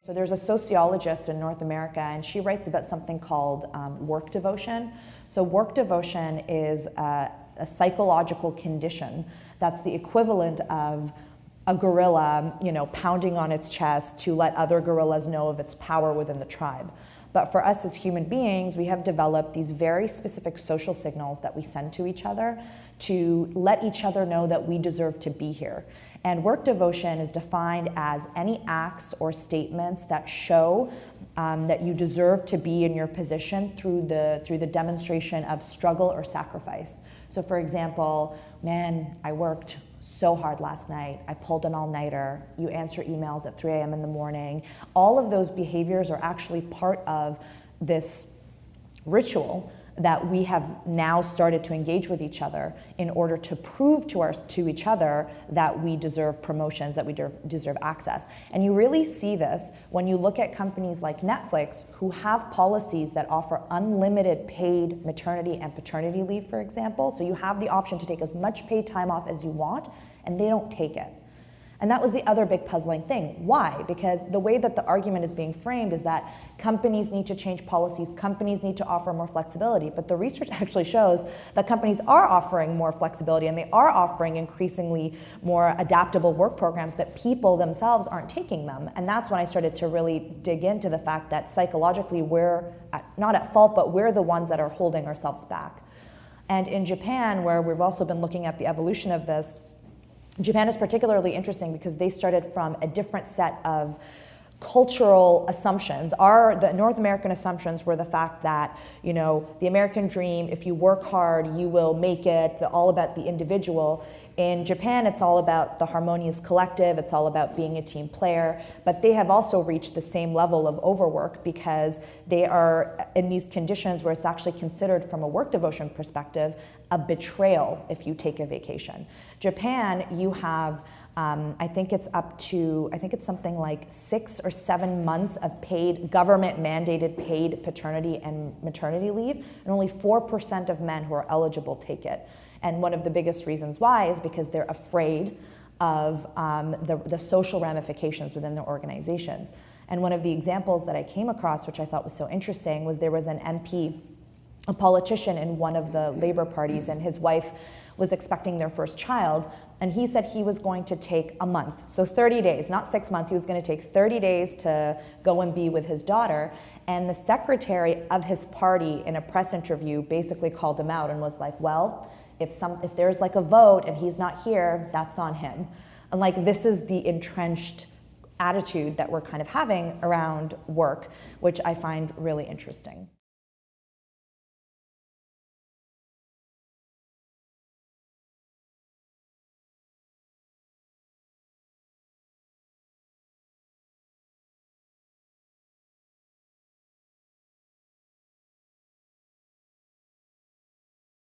So there's a sociologist in North America, and she writes about something called work devotion. So work devotion is a psychological condition that's the equivalent of a gorilla, pounding on its chest to let other gorillas know of its power within the tribe. But for us as human beings, we have developed these very specific social signals that we send to each other to let each other know that we deserve to be here. And work devotion is defined as any acts or statements that show that you deserve to be in your position through the demonstration of struggle or sacrifice. So for example, man, I worked so hard last night. I pulled an all-nighter. You answer emails at 3 a.m. in the morning. All of those behaviors are actually part of this ritual that we have now started to engage with each other in order to prove to each other that we deserve promotions, that we deserve access. And you really see this when you look at companies like Netflix, who have policies that offer unlimited paid maternity and paternity leave, for example. So you have the option to take as much paid time off as you want, and they don't take it. And that was the other big puzzling thing. Why? Because the way that the argument is being framed is that companies need to change policies, companies need to offer more flexibility. But the research actually shows that companies are offering more flexibility and they are offering increasingly more adaptable work programs, but people themselves aren't taking them. And that's when I started to really dig into the fact that psychologically we're not at fault, but we're the ones that are holding ourselves back. And in Japan, where we've also been looking at the evolution of this, Japan is particularly interesting because they started from a different set of cultural assumptions. The North American assumptions were the fact that, the American dream, if you work hard, you will make it, all about the individual. In Japan, it's all about the harmonious collective, it's all about being a team player, but they have also reached the same level of overwork because they are in these conditions where it's actually considered, from a work devotion perspective, a betrayal if you take a vacation. Japan, you have I think it's something like 6 or 7 months of paid, government-mandated paid paternity and maternity leave, and only 4% of men who are eligible take it. And one of the biggest reasons why is because they're afraid of the social ramifications within their organizations. And one of the examples that I came across, which I thought was so interesting, was there was an MP, a politician in one of the labor parties, and his wife was expecting their first child, and he said he was going to take a month, so 30 days, not 6 months. He was going to take 30 days to go and be with his daughter, and the secretary of his party in a press interview basically called him out and was like, well, if there's like a vote and he's not here, that's on him. And this is the entrenched attitude that we're kind of having around work, which I find really interesting.